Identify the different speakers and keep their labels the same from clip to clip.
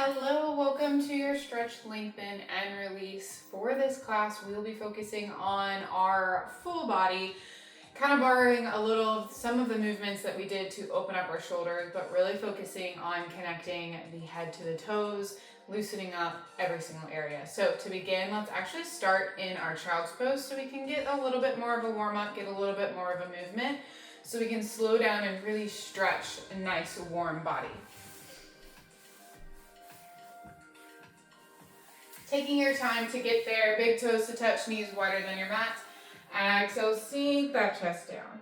Speaker 1: Hello, welcome to your stretch, lengthen, and release. For this class, we will be focusing on our full body, kind of borrowing a little of some of the movements that we did to open up our shoulders, but really focusing on connecting the head to the toes, loosening up every single area. So to begin, let's actually start in our child's pose so we can get a little bit more of a warm up, get a little bit more of a movement, so we can slow down and really stretch a nice warm body. Taking your time to get there, big toes to touch, knees wider than your mat. Exhale, sink that chest down.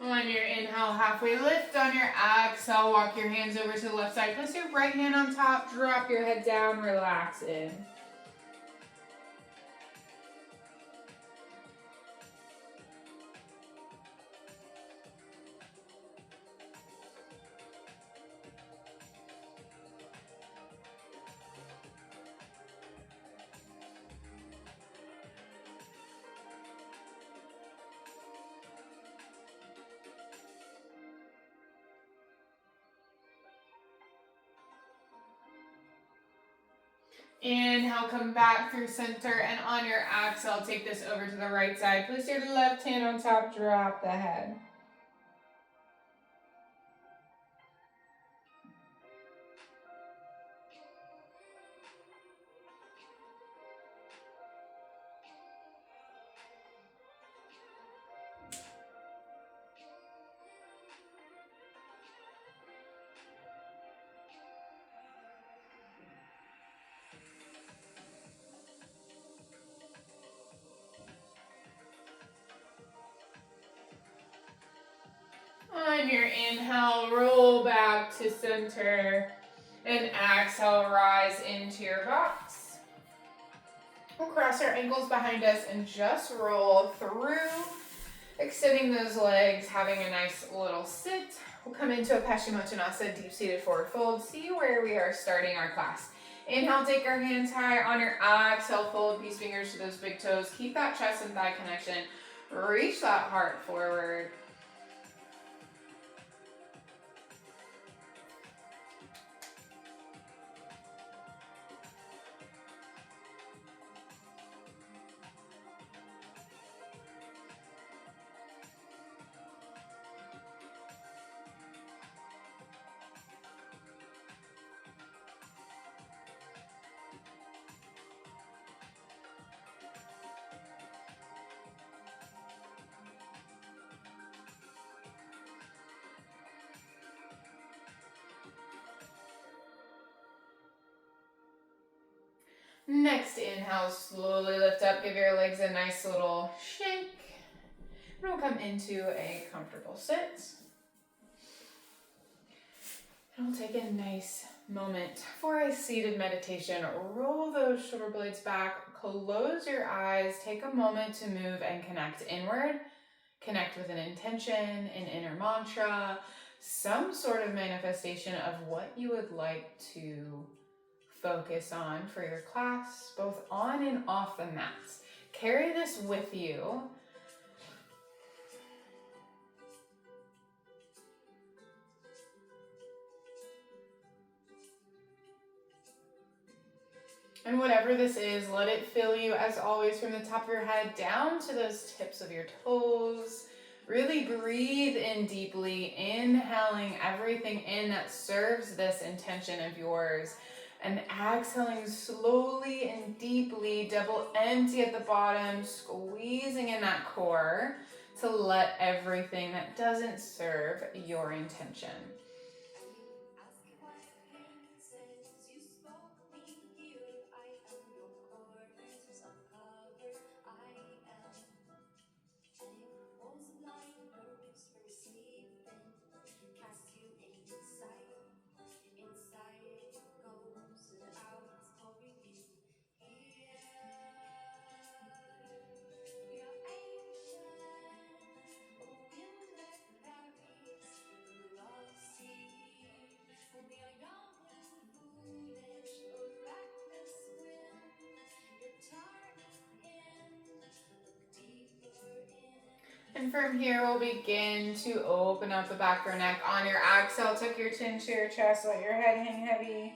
Speaker 1: On your inhale, halfway lift. On your exhale, walk your hands over to the left side. Place your right hand on top, drop your head down, relax in. Inhale, come back through center, and on your exhale, take this over to the right side. Place your left hand on top, drop the head. On your inhale, roll back to center, and exhale, rise into your box. We'll cross our ankles behind us and just roll through, extending those legs, having a nice little sit. We'll come into a Paschimottanasana, deep seated forward fold. See where we are starting our class. Inhale, take our hands high. On your exhale, fold peace fingers to those big toes. Keep that chest and thigh connection. Reach that heart forward. Next inhale, slowly lift up, give your legs a nice little shake. And we'll come into a comfortable sit. And we'll take a nice moment for a seated meditation. Roll those shoulder blades back, close your eyes, take a moment to move and connect inward. Connect with an intention, an inner mantra, some sort of manifestation of what you would like to focus on for your class, both on and off the mats. Carry this with you. And whatever this is, let it fill you as always from the top of your head down to those tips of your toes. Really breathe in deeply, inhaling everything in that serves this intention of yours. And exhaling slowly and deeply, double empty at the bottom, squeezing in that core to let everything that doesn't serve your intention. And from here, we'll begin to open up the back of your neck. On your exhale, tuck your chin to your chest, let your head hang heavy.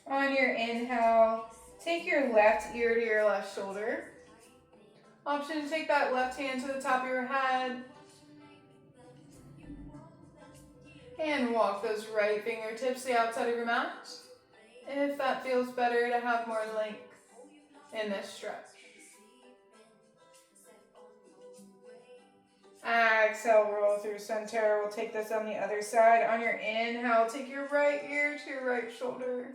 Speaker 1: On your inhale, take your left ear to your left shoulder. Option to take that left hand to the top of your head. And walk those right fingertips to the outside of your mat. If that feels better to have more length in this stretch. Exhale, roll through center. We'll take this on the other side. On your inhale, take your right ear to your right shoulder.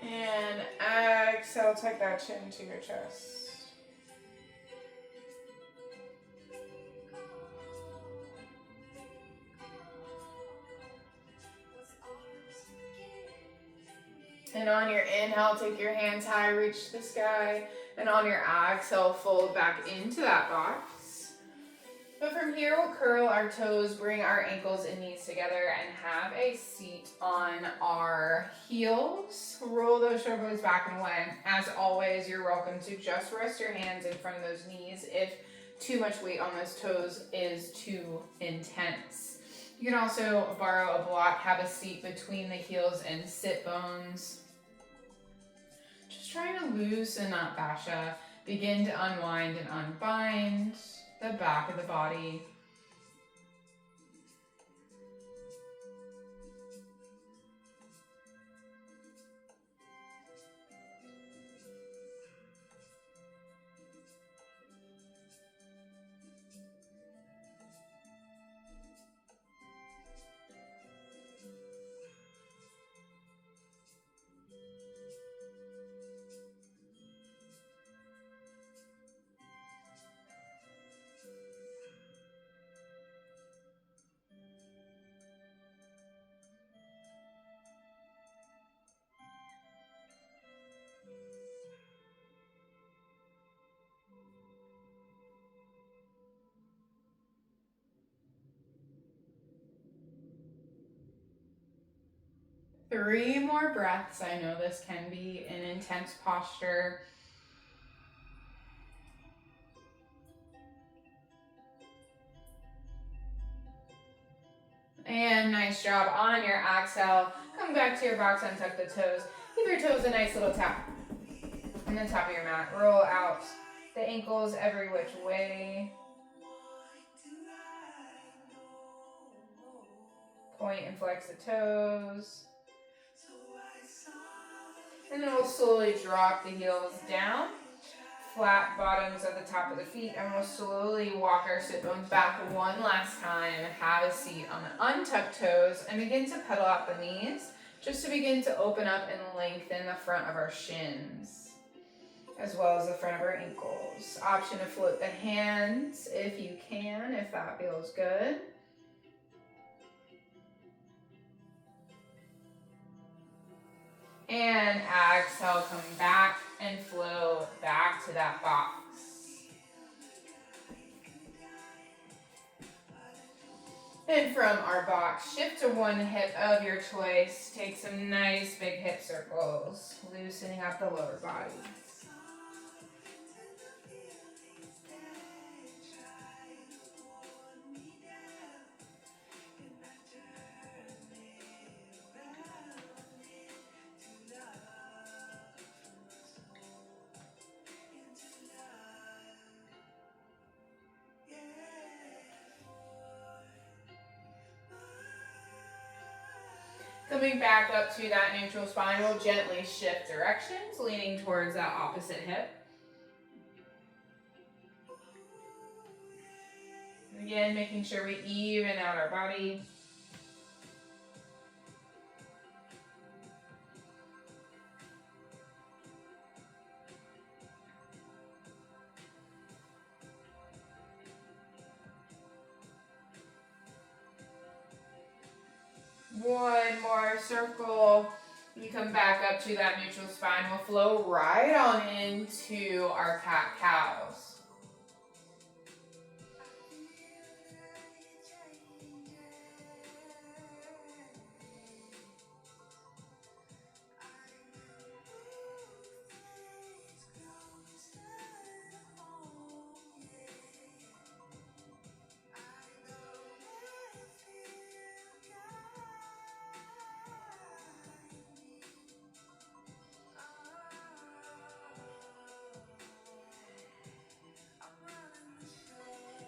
Speaker 1: And exhale, take that chin to your chest. And on your inhale, take your hands high, reach the sky. And on your exhale, fold back into that box. But from here, we'll curl our toes, bring our ankles and knees together, and have a seat on our heels. Roll those shoulders back and away. As always, you're welcome to just rest your hands in front of those knees if too much weight on those toes is too intense. You can also borrow a block, have a seat between the heels and sit bones. Just trying to loosen that fascia. Begin to unwind and unbind the back of the body. Three more breaths. I know this can be an intense posture. And nice job. On your exhale, come back to your box, untuck the toes. Give your toes a nice little tap on the top of your mat. Roll out the ankles every which way. Point and flex the toes. And then we'll slowly drop the heels down. Flat bottoms at the top of the feet, and we'll slowly walk our sit bones back one last time. Have a seat on the untucked toes and begin to pedal out the knees just to begin to open up and lengthen the front of our shins as well as the front of our ankles. Option to float the hands if you can, if that feels good. And exhale, come back and flow back to that box. And from our box, shift to one hip of your choice. Take some nice big hip circles, loosening up the lower body. Coming back up to that neutral spine, we'll gently shift directions, leaning towards that opposite hip. Again, making sure we even out our body. One more circle. You come back up to that neutral spine. We'll flow right on into our cat-cows.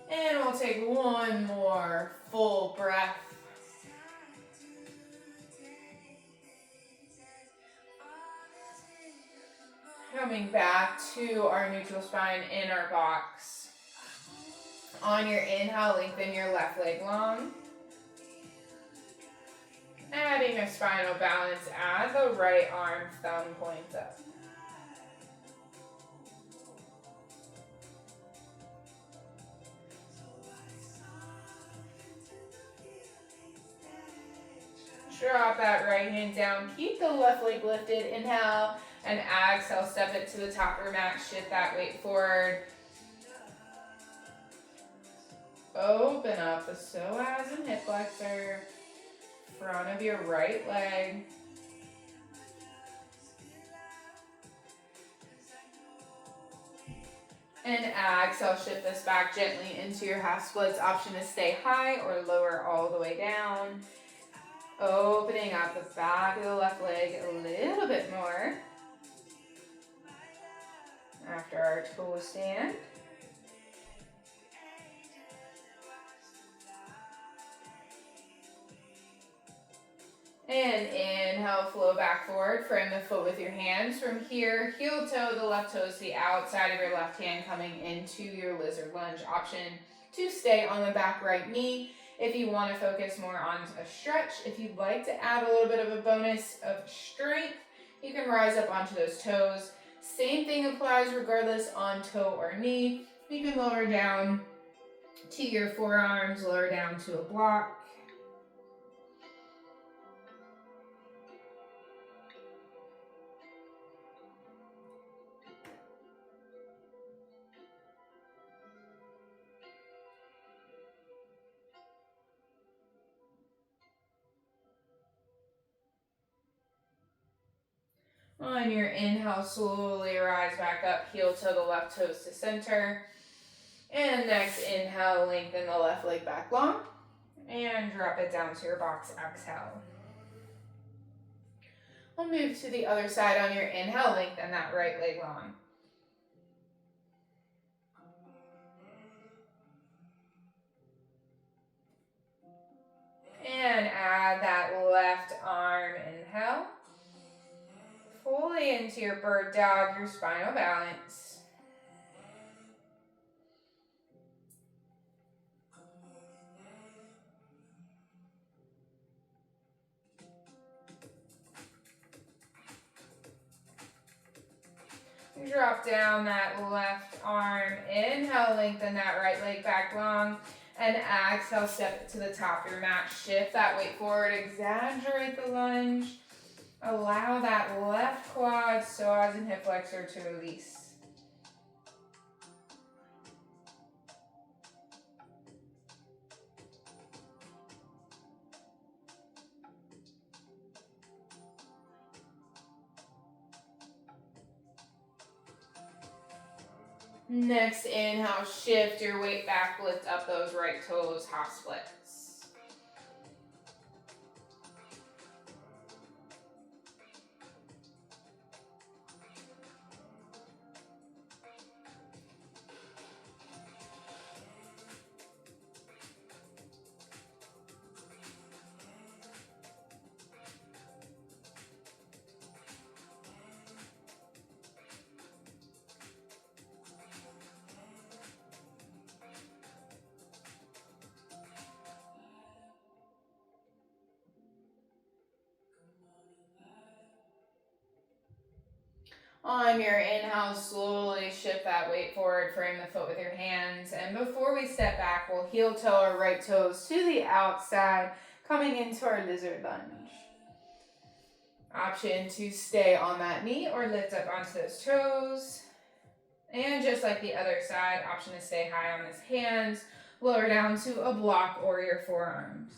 Speaker 1: And we'll take one more full breath. Coming back to our neutral spine in our box. On your inhale, lengthen your left leg long. Adding a spinal balance, add the right arm, thumb points up. Drop that right hand down. Keep the left leg lifted. Inhale and exhale. Step it to the top of your mat. Shift that weight forward. Open up the psoas and hip flexor. Front of your right leg. And exhale, shift this back gently into your half splits. Option to stay high or lower all the way down. Opening up the back of the left leg a little bit more. After our toe stand. And inhale, flow back forward. Frame the foot with your hands. From here, heel toe, the left toe is the outside of your left hand coming into your lizard lunge. Option to stay on the back right knee. If you want to focus more on a stretch, if you'd like to add a little bit of a bonus of strength, you can rise up onto those toes. Same thing applies regardless on toe or knee. You can lower down to your forearms, lower down to a block. On your inhale, slowly rise back up, heel to the left toes to center. And next inhale, lengthen the left leg back long. And drop it down to your box, exhale. We'll move to the other side on your inhale, lengthen that right leg long. And add that left arm, inhale. Fully into your bird dog, your spinal balance. Drop down that left arm, inhale, lengthen that right leg back long, and exhale, step it to the top of your mat. Shift that weight forward, exaggerate the lunge. Allow that left quad, psoas and hip flexor to release. Next inhale, shift your weight back, lift up those right toes, half splits. On your inhale, slowly shift that weight forward, frame the foot with your hands. And before we step back, we'll heel toe our right toes to the outside, coming into our lizard lunge. Option to stay on that knee or lift up onto those toes. And just like the other side, option to stay high on his hands, lower down to a block or your forearms.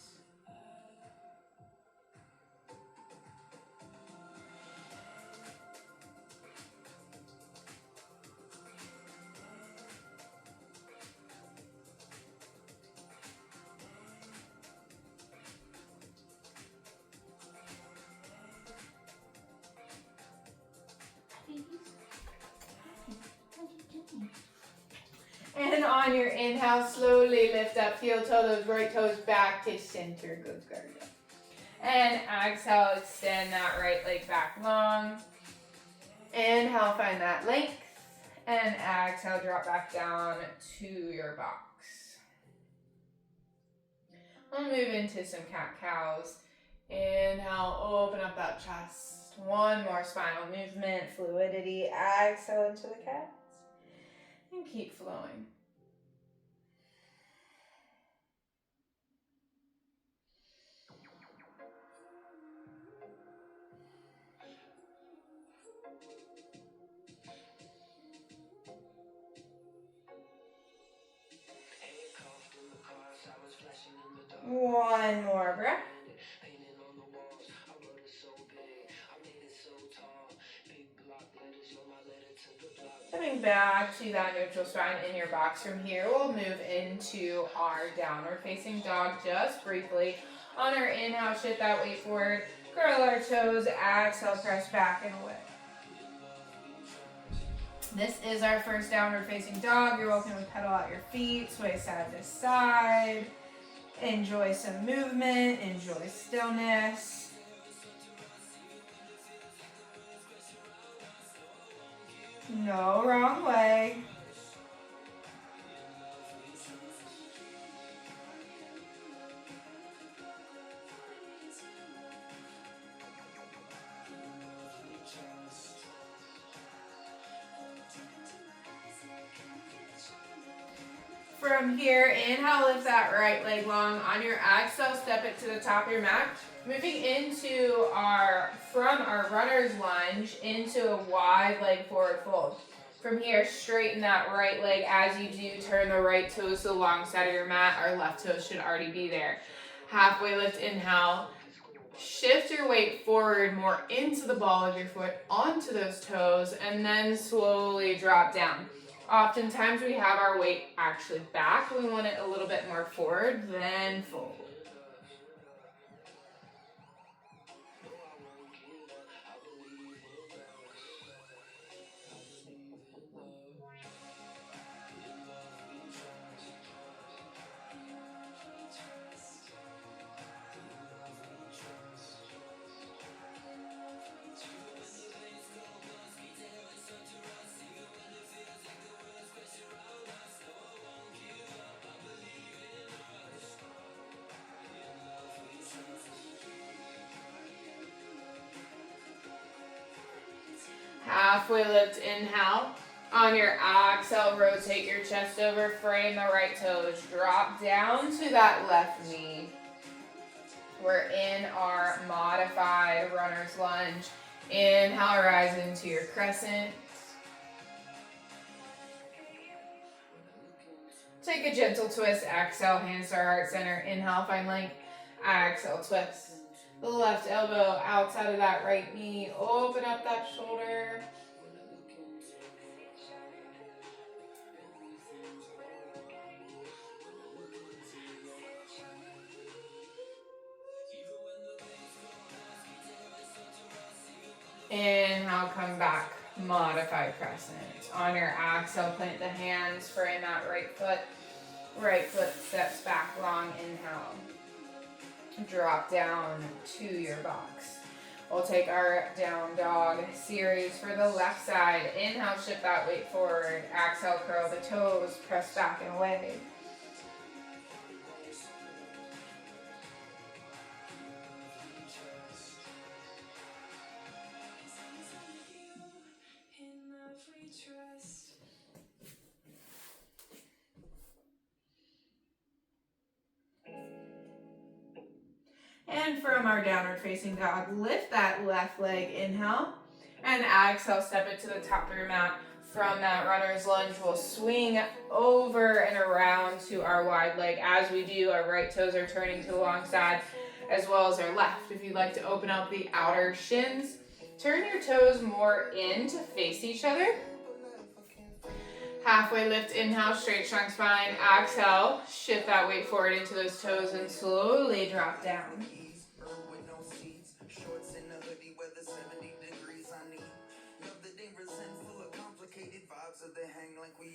Speaker 1: And on your inhale, slowly lift up, heel toe those right toes back to center. Good girl. And exhale, extend that right leg back long. Inhale, find that length. And exhale, drop back down to your box. We'll move into some cat-cows. Inhale, open up that chest. One more spinal movement, fluidity. Exhale into the cats. And keep flowing. One more breath. Coming back to that neutral spine in your box. From here, we'll move into our downward facing dog just briefly. On our inhale, shift that weight forward, curl our toes, exhale, press back and away. This is our first downward facing dog. You're welcome to pedal out your feet, sway side to side. Enjoy some movement, enjoy stillness. No wrong way. From here, inhale, lift that right leg long. On your exhale, step it to the top of your mat. Moving into from our runner's lunge into a wide leg forward fold. From here, straighten that right leg as you do. Turn the right toes to the long side of your mat. Our left toes should already be there. Halfway lift, inhale. Shift your weight forward more into the ball of your foot, onto those toes, and then slowly drop down. Oftentimes we have our weight actually back. We want it a little bit more forward, then fold. Halfway lift, inhale. On your exhale, rotate your chest over, frame the right toes. Drop down to that left knee. We're in our modified runner's lunge. Inhale, rise into your crescent. Take a gentle twist. Exhale, hands to our heart center. Inhale, find length. Exhale, twist. The left elbow outside of that right knee. Open up that shoulder. Inhale, come back, modified crescent. On your exhale, plant the hands, frame that right foot. Right foot steps back long, inhale. Drop down to your box. We'll take our down dog series for the left side. Inhale, shift that weight forward. Exhale, curl the toes, press back and away. And from our downward facing dog, lift that left leg, inhale. And exhale, step it to the top of your mat. From that runner's lunge, we'll swing over and around to our wide leg. As we do, our right toes are turning to the long side as well as our left. If you'd like to open up the outer shins, turn your toes more in to face each other. Halfway lift, inhale, straight strong spine. Exhale, shift that weight forward into those toes and slowly drop down.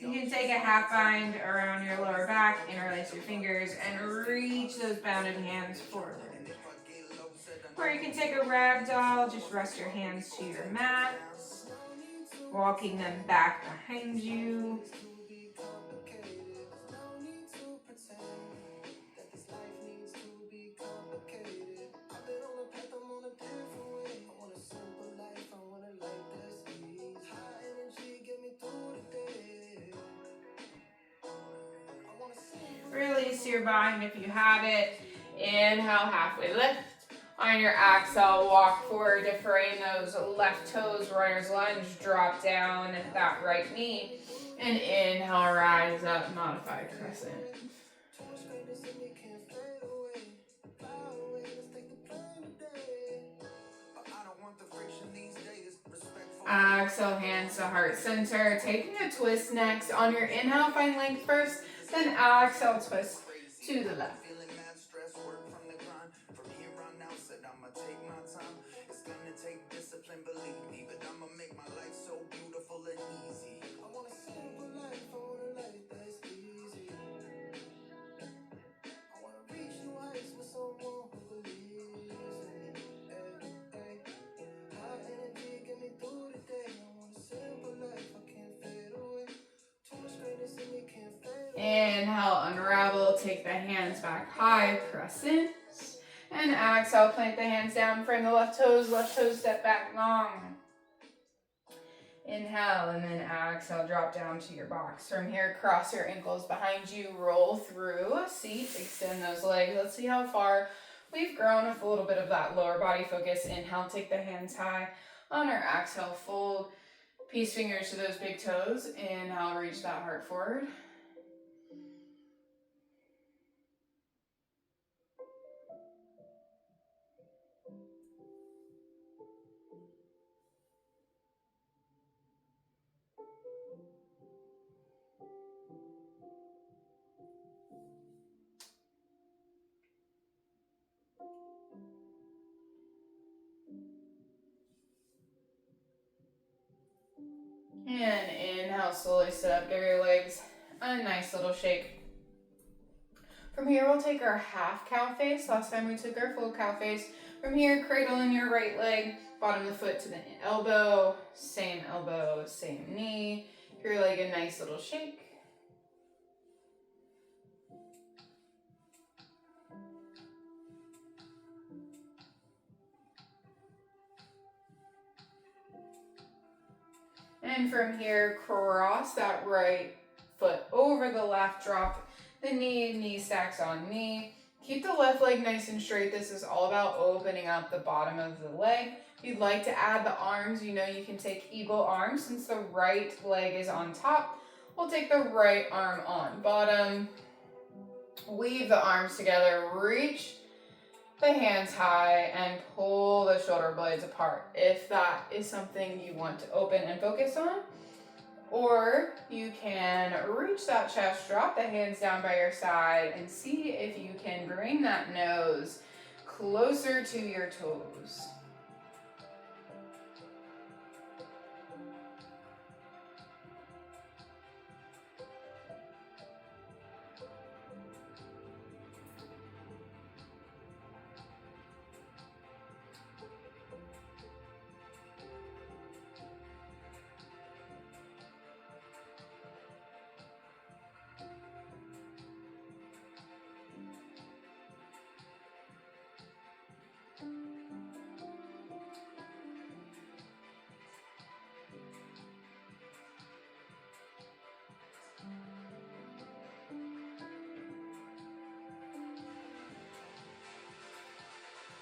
Speaker 1: You can take a half bind around your lower back, interlace your fingers, and reach those bounded hands forward. Or you can take a rag doll, just rest your hands to your mat, walking them back behind you. Release your bind if you have it. Inhale, halfway lift. On your exhale, walk forward to frame those left toes, runner's lunge, drop down that right knee. And inhale, rise up, modified crescent. Exhale, hands to heart center. Taking a twist next. On your inhale, find length first. Then exhale, twist to the left. Inhale, unravel, take the hands back high, crescent. And exhale, plant the hands down, frame the left toes step back long. Inhale, and then exhale, drop down to your box. From here, cross your ankles behind you, roll through a seat, extend those legs. Let's see how far we've grown with a little bit of that lower body focus. Inhale, take the hands high. On our exhale, fold, peace fingers to those big toes. Inhale, reach that heart forward. And inhale, slowly sit up, give your legs a nice little shake. From here, we'll take our half cow face. Last time we took our full cow face. From here, cradle in your right leg, bottom of the foot to the elbow, same knee. Give your leg a nice little shake. And from here, cross that right foot over the left, drop the knee stacks on knee. Keep the left leg nice and straight. This is all about opening up the bottom of the leg. If you'd like to add the arms, you know you can take eagle arms. Since the right leg is on top, we'll take the right arm on bottom. Weave the arms together, reach the hands high and pull the shoulder blades apart if that is something you want to open and focus on. Or you can reach that chest, drop the hands down by your side, and see if you can bring that nose closer to your toes.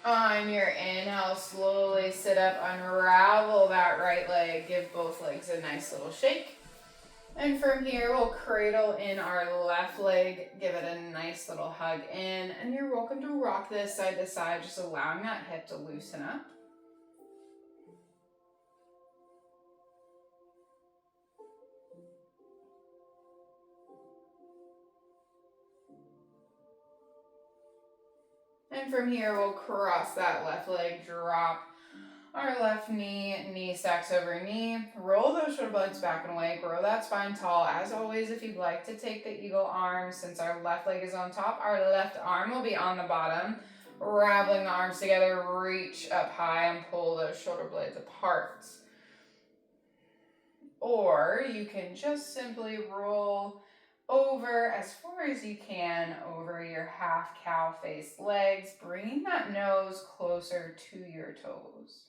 Speaker 1: On your inhale, slowly sit up, unravel that right leg, give both legs a nice little shake. And from here, we'll cradle in our left leg, give it a nice little hug in, and you're welcome to rock this side to side, just allowing that hip to loosen up. And from here, we'll cross that left leg, drop our left knee, knee stacks over knee, roll those shoulder blades back and away, grow that spine tall. As always, if you'd like to take the eagle arm, since our left leg is on top, our left arm will be on the bottom. Raveling the arms together, reach up high and pull those shoulder blades apart. Or you can just simply roll over as far as you can over your half cow face legs, bringing that nose closer to your toes.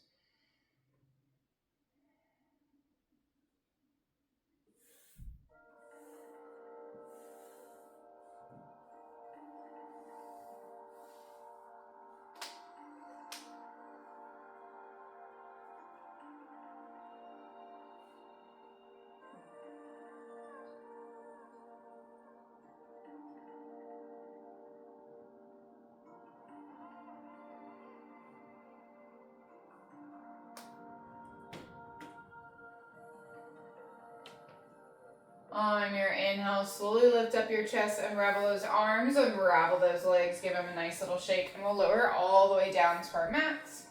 Speaker 1: On your inhale, slowly lift up your chest, unravel those arms, unravel those legs, give them a nice little shake, and we'll lower all the way down to our mats.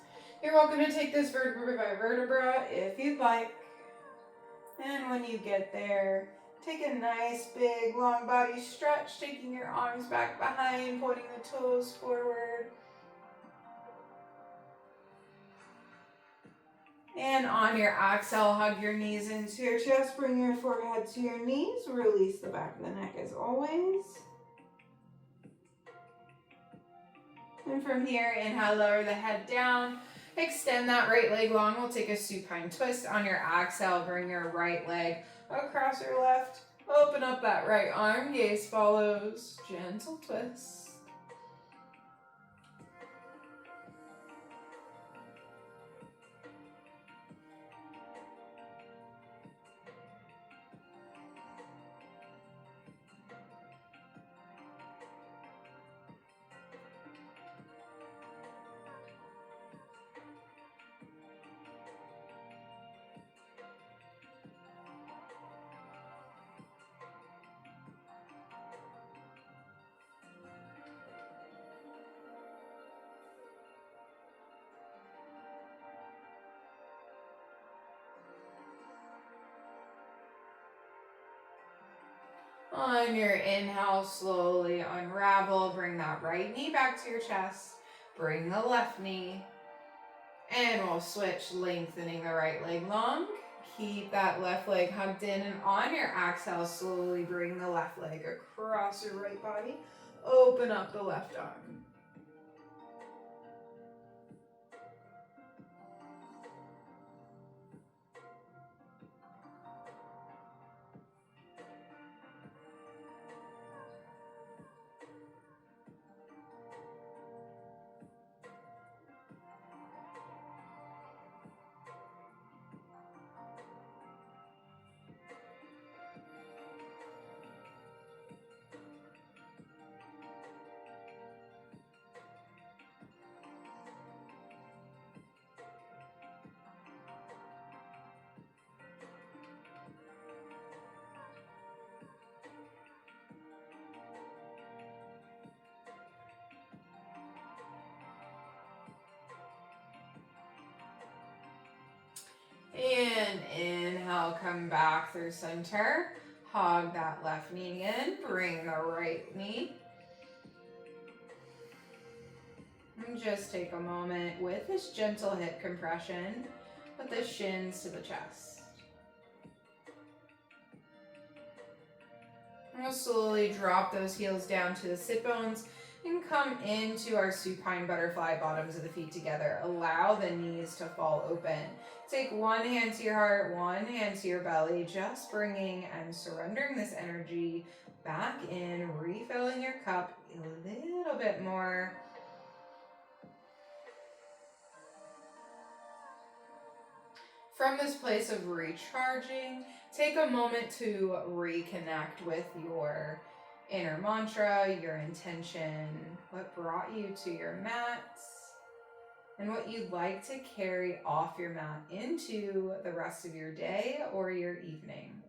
Speaker 1: You're welcome to take this vertebra by vertebra if you'd like. And when you get there, take a nice big long body stretch, taking your arms back behind, pointing the toes forward. And on your exhale, hug your knees into your chest, bring your forehead to your knees, release the back of the neck as always. And from here, inhale, lower the head down, extend that right leg long. We'll take a supine twist. On your exhale, bring your right leg across your left, open up that right arm, gaze follows, gentle twist. On your inhale, slowly unravel, bring that right knee back to your chest, bring the left knee, and we'll switch, lengthening the right leg long. Keep that left leg hugged in, and on your exhale, slowly bring the left leg across your right body, open up the left arm. And inhale, come back through center. Hug that left knee in, bring the right knee. And just take a moment with this gentle hip compression, with the shins to the chest. And we'll slowly drop those heels down to the sit bones and come into our supine butterfly, bottoms of the feet together. Allow the knees to fall open. Take one hand to your heart, one hand to your belly, just bringing and surrendering this energy back in, refilling your cup a little bit more. From this place of recharging, take a moment to reconnect with your inner mantra, your intention, what brought you to your mat, and what you'd like to carry off your mat into the rest of your day or your evening.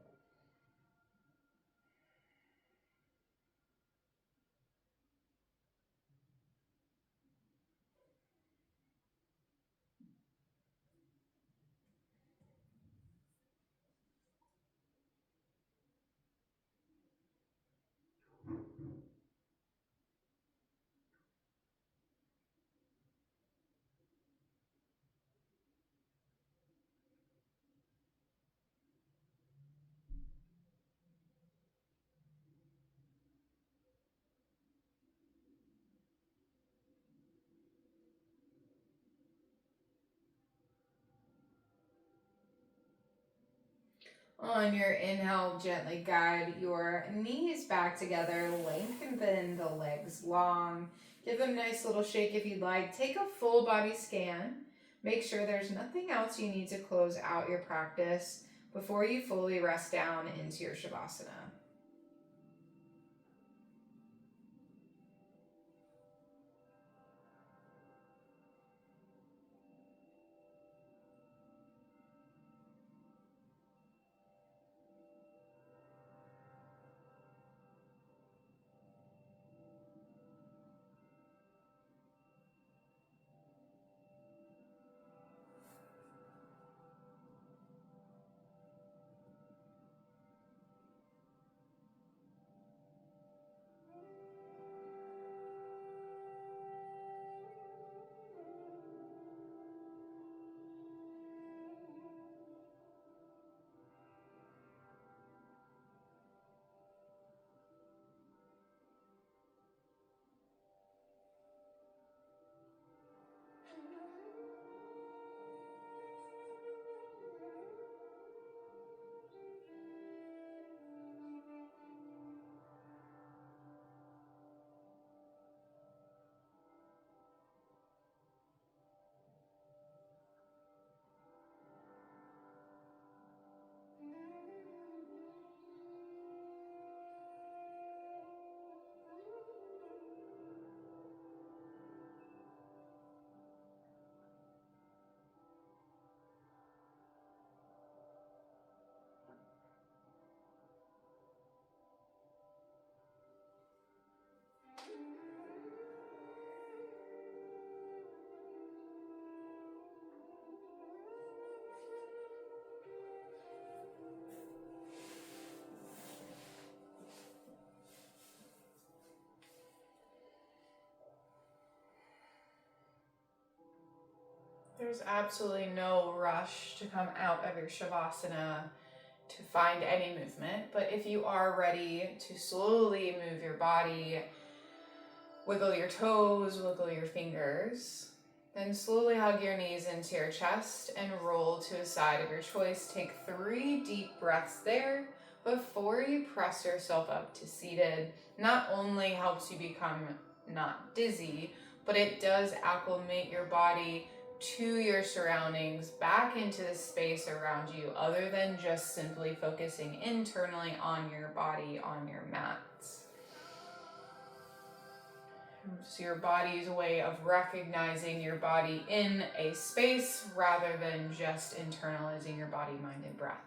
Speaker 1: On your inhale, gently guide your knees back together. Lengthen the legs long. Give them a nice little shake if you'd like. Take a full body scan. Make sure there's nothing else you need to close out your practice before you fully rest down into your Shavasana. There's absolutely no rush to come out of your Shavasana to find any movement, but if you are ready to slowly move your body, wiggle your toes, wiggle your fingers, then slowly hug your knees into your chest and roll to a side of your choice. Take 3 deep breaths there before you press yourself up to seated. Not only helps you become not dizzy, but it does acclimate your body to your surroundings, back into the space around you, other than just simply focusing internally on your body, on your mats. It's your body's way of recognizing your body in a space rather than just internalizing your body, mind, and breath.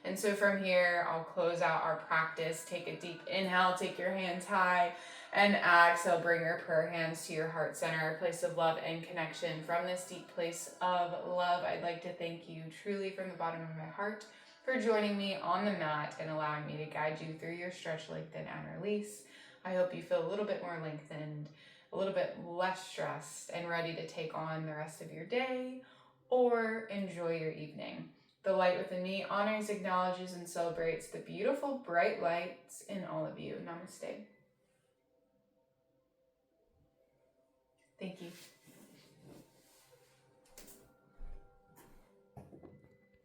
Speaker 1: And so from here, I'll close out our practice. Take a deep inhale, take your hands high, and exhale, bring your prayer hands to your heart center, a place of love and connection. From this deep place of love, I'd like to thank you truly from the bottom of my heart for joining me on the mat and allowing me to guide you through your stretch, lengthen, and release. I hope you feel a little bit more lengthened, a little bit less stressed, and ready to take on the rest of your day or enjoy your evening. The light within me honors, acknowledges, and celebrates the beautiful, bright lights in all of you. Namaste. Thank you.